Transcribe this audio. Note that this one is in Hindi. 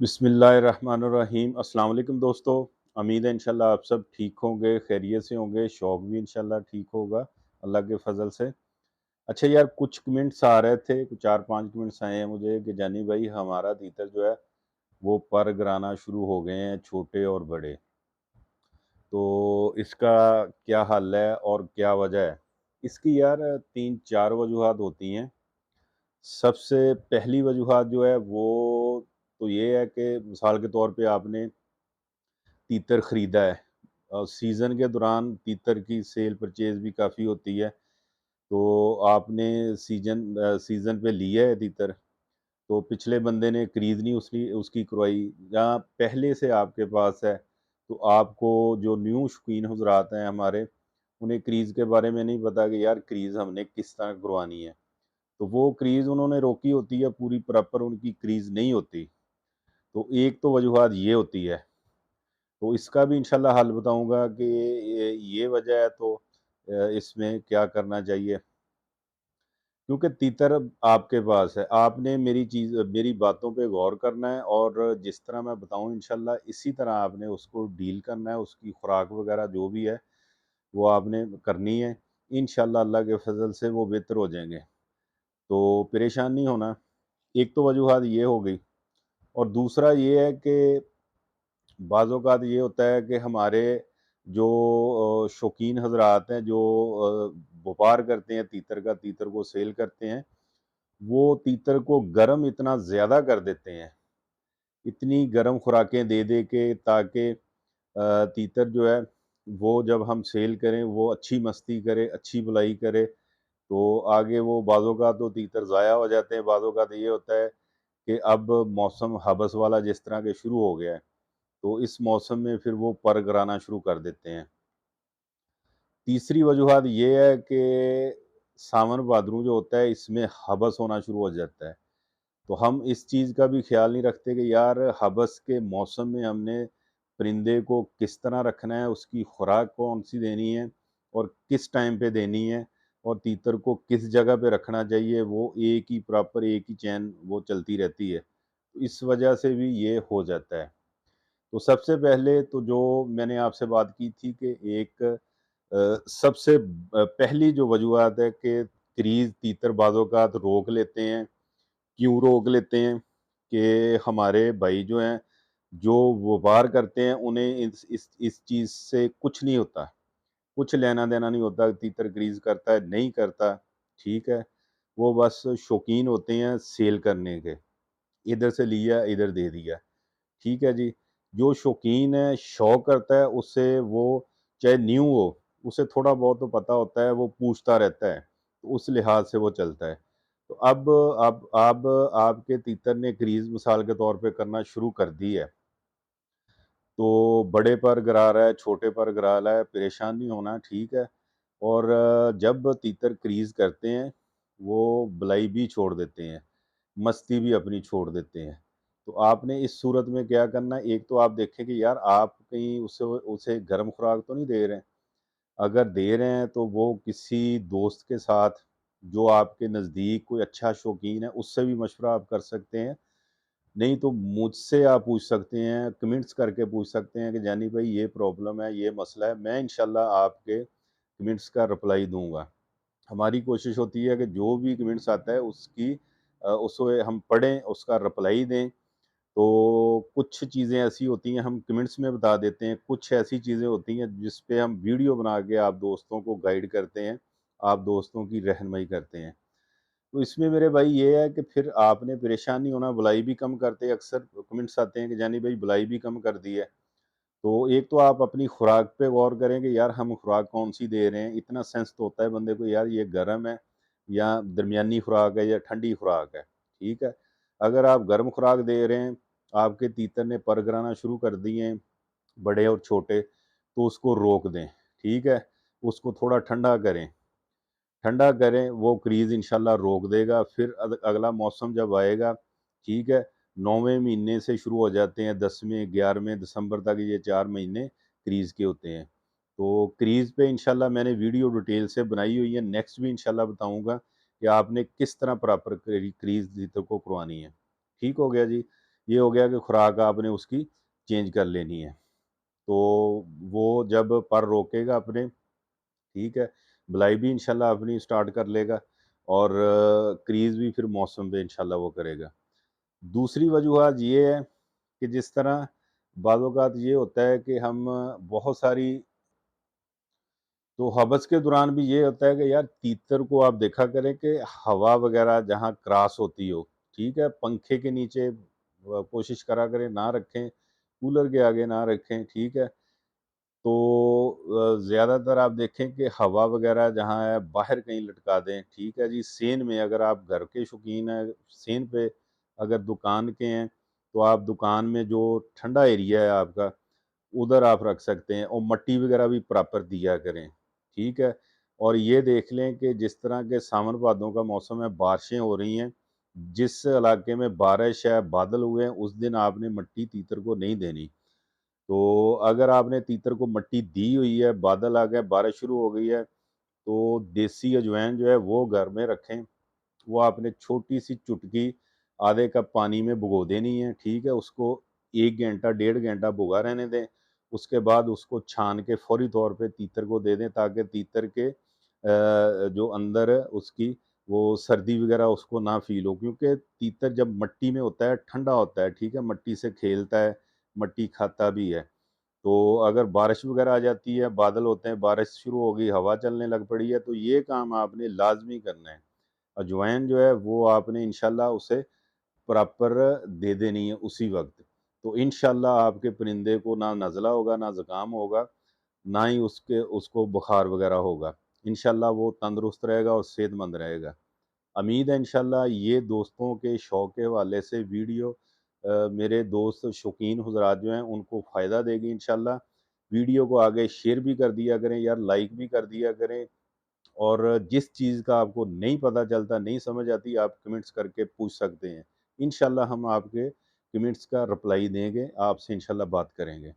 बिस्मिल्लाहिर्रहमानिर्रहीम। अस्सलाम वालेकुम दोस्तों। उम्मीद है इंशाल्लाह आप सब ठीक होंगे, खैरियत से होंगे। शौक भी इंशाल्लाह ठीक होगा अल्लाह के फ़ज़ल से। अच्छा यार, कुछ कमेंट्स आ रहे थे, कुछ 4-5 कमेंट्स आए हैं मुझे कि जानी भाई हमारा तीतर जो है वो पर गिराना शुरू हो गए हैं, छोटे और बड़े। तो इसका क्या हल है और क्या वजह है? इसकी यार 3-4 वजूहात होती हैं। सबसे पहली वजूहात जो है वो तो ये है कि मिसाल के तौर पे आपने तीतर ख़रीदा है। सीज़न के दौरान तीतर की सेल परचेज़ भी काफ़ी होती है, तो आपने सीज़न पे लिया है तीतर, तो पिछले बंदे ने खरीद नहीं उसकी उसकी करवाई या पहले से आपके पास है, तो आपको जो न्यू शौकीन हज़रात हैं हमारे, उन्हें क्रीज़ के बारे में नहीं पता कि यार क्रीज़ हमने किस तरह करवानी है। तो वो क्रीज़ उन्होंने रोकी होती है, पूरी प्रॉपर उनकी क्रीज़ नहीं होती। तो एक तो वजूहात ये होती है। तो इसका भी इंशाल्लाह हल बताऊँगा कि ये वजह है, तो इसमें क्या करना चाहिए। क्योंकि तीतर आपके पास है, आपने मेरी बातों पे गौर करना है और जिस तरह मैं बताऊँ इंशाल्लाह इसी तरह आपने उसको डील करना है, उसकी खुराक वगैरह जो भी है, वो आपने करनी है। इंशाल्लाह अल्लाह के फ़ज़ल से वो बेहतर हो जाएँगे, तो परेशान नहीं होना। एक तो वजूहात ये हो गई और दूसरा ये है कि बाज़ औक़ात ये होता है कि हमारे जो शौकीन हज़रात हैं, जो व्यापार करते हैं तीतर का, तीतर को सेल करते हैं, वो तीतर को गर्म इतना ज़्यादा कर देते हैं, इतनी गर्म खुराकें दे के ताकि तीतर जो है, वो जब हम सेल करें, वो अच्छी मस्ती करे, अच्छी भलाई करे, तो आगे वो बाज़ औक़ात तो तीतर ज़ाया हो जाते हैं। बाज़ औक़ात ये होता है कि अब मौसम हबस वाला जिस तरह के शुरू हो गया है, तो इस मौसम में फिर वो पर गिराना शुरू कर देते हैं। तीसरी वजूहात ये है कि सावन भादरू जो होता है इसमें हबस होना शुरू हो जाता है। तो हम इस चीज़ का भी ख़्याल नहीं रखते कि यार हबस के मौसम में हमने परिंदे को किस तरह रखना है, उसकी खुराक कौन-सी देनी है और किस टाइम पे देनी है और तीतर को किस जगह पे रखना चाहिए, वो एक ही प्रॉपर एक ही चैन वो चलती रहती है। तो इस वजह से भी ये हो जाता है। तो सबसे पहले तो जो मैंने आपसे बात की थी कि एक सबसे पहली जो वजूहत है कि क्रीज़ तीतर बाज़ औक़ात रोक लेते हैं। क्यों रोक लेते हैं कि हमारे भाई जो हैं, जो व्यापार करते हैं, उन्हें इस चीज़ से कुछ नहीं होता, कुछ लेना-देना नहीं होता, तीतर क्रीज़ करता है, नहीं करता, ठीक है। वो बस शौकीन होते हैं सेल करने के, इधर से लिया, इधर दे दिया। ठीक है जी। जो शौकीन है, शौक करता है, उससे वो चाहे न्यू हो, उसे थोड़ा बहुत तो पता होता है, वो पूछता रहता है, तो उस लिहाज से वो चलता है। तो अब आपके तीतर ने क्रीज़ मिसाल के तौर पे करना शुरू कर दी है, तो बड़े पर गिरा रहा है, छोटे पर गिरा रहा है, परेशान नहीं होना, ठीक है। और जब तीतर क्रीज़ करते हैं, वो बलाई भी छोड़ देते हैं, मस्ती भी अपनी छोड़ देते हैं। तो आपने इस सूरत में क्या करना है, एक तो आप देखें कि यार आप कहीं उसे उसे गर्म खुराक तो नहीं दे रहे हैं। अगर दे रहे हैं तो वो किसी दोस्त के साथ, जो आपके नज़दीक कोई अच्छा शौकीन है, उससे भी मशवरा आप कर सकते हैं। नहीं तो मुझसे आप पूछ सकते हैं, कमेंट्स करके पूछ सकते हैं कि जानी भाई ये प्रॉब्लम है, ये मसला है। मैं इंशाल्लाह आपके कमेंट्स का रिप्लाई दूँगा। हमारी कोशिश होती है कि जो भी कमेंट्स आता है उसे हम पढ़ें, उसका रिप्लाई दें। तो कुछ चीज़ें ऐसी होती हैं हम कमेंट्स में बता देते हैं, कुछ ऐसी चीज़ें होती हैं जिस पे हम वीडियो बना के आप दोस्तों को गाइड करते हैं, आप दोस्तों की रहनुमाई करते हैं। तो इसमें मेरे भाई ये है कि फिर आपने परेशान नहीं होना, बुलाई भी कम करते हैं, अक्सर कमेंट्स आते हैं कि जानी भाई बुलाई भी कम कर दी है। तो एक तो आप अपनी खुराक पे गौर करें कि यार हम खुराक कौन-सी दे रहे हैं, इतना सेंस तो होता है बंदे को यार ये गर्म है या दरमियानी खुराक है या ठंडी खुराक है, ठीक है? अगर आप गर्म खुराक दे रहे हैं, आपके तीतर ने पर गिराना शुरू कर दिए हैं, बड़े और छोटे, तो उसको रोक दें, ठीक है? उसको थोड़ा ठंडा करें, वो क्रीज़ इंशाल्लाह रोक देगा। फिर अगला मौसम जब आएगा, ठीक है? 9वें महीने से शुरू हो जाते हैं, 10वें, 11वें दिसंबर तक ये 4 महीने क्रीज़ के होते हैं। तो क्रीज़ पे इंशाल्लाह मैंने वीडियो डिटेल से बनाई हुई है, नेक्स्ट भी इंशाल्लाह बताऊँगा कि आपने किस तरह प्रॉपर क्रीज़ तीतर को करवानी है। ठीक हो गया जी? ये हो गया कि खुराक आपने उसकी चेंज कर लेनी है। तो वो जब पर रोकेगा अपने, ठीक है, बुलाई भी इंशाल्लाह अपनी स्टार्ट कर लेगा और क्रीज़ भी फिर मौसम पे इंशाल्लाह वो करेगा। दूसरी वजूहत ये है कि जिस तरह बाज़ औक़ात ये होता है कि हम बहुत सारी, तो हवस के दौरान भी ये होता है कि यार तीतर को आप देखा करें कि हवा वगैरह जहाँ क्रॉस होती हो, ठीक है? पंखे के नीचे कोशिश करा करें ना रखें, कूलर के आगे ना रखें, ठीक है? तो ज़्यादातर आप देखें कि हवा वगैरह जहाँ है बाहर कहीं लटका दें, ठीक है जी। सेन में अगर आप घर के शौकीन हैं, सेन पे अगर दुकान के हैं, तो आप दुकान में जो ठंडा एरिया है आपका, उधर आप रख सकते हैं और मिट्टी वगैरह भी प्रॉपर दिया करें, ठीक है? और ये देख लें कि जिस तरह के सावन भादों का मौसम है, बारिशें हो रही हैं, जिस इलाके में बारिश है, बादल हुए हैं, उस दिन आपने मिट्टी तीतर को नहीं देनी। तो अगर आपने तीतर को मिट्टी दी हुई है, बादल आ गए, बारिश शुरू हो गई है, तो देसी अजवाइन जो है वो घर में रखें। वो आपने छोटी-सी चुटकी आधे कप पानी में भिगो देनी है, ठीक है? उसको 1 घंटा, डेढ़ घंटा भिगा रहने दें। उसके बाद उसको छान के फ़ौरी तौर पे तीतर को दे दें ताकि तीतर के जो अंदर है उसकी वो सर्दी वग़ैरह उसको ना फ़ील हो, क्योंकि तीतर जब मिट्टी में होता है, ठंडा होता है, ठीक है? मिट्टी से खेलता है, मिट्टी खाता भी है। तो अगर बारिश वग़ैरह आ जाती है, बादल होते हैं, बारिश शुरू हो गई, हवा चलने लग पड़ी है, तो ये काम आपने लाज़मी करना है। अजवाइन जो है वो आपने इंशाल्लाह उसे प्रॉपर दे देनी है उसी वक़्त। तो इंशाल्लाह आपके परिंदे को ना नज़ला होगा, ना ज़ुकाम होगा, ना ही उसको बुखार वग़ैरह होगा। इंशाल्लाह वो तंदुरुस्त रहेगा और सेहतमंद रहेगा। उम्मीद है इंशाल्लाह ये दोस्तों के शौक के हवाले से वीडियो मेरे दोस्त शौकीन हज़रात जो हैं उनको फ़ायदा देगी इंशाल्लाह। वीडियो को आगे शेयर भी कर दिया करें यार, लाइक भी कर दिया करें। और जिस चीज़ का आपको नहीं पता चलता, नहीं समझ आती, आप कमेंट्स करके पूछ सकते हैं। इंशाल्लाह हम आपके कमेंट्स का रिप्लाई देंगे, आपसे इंशाल्लाह बात करेंगे।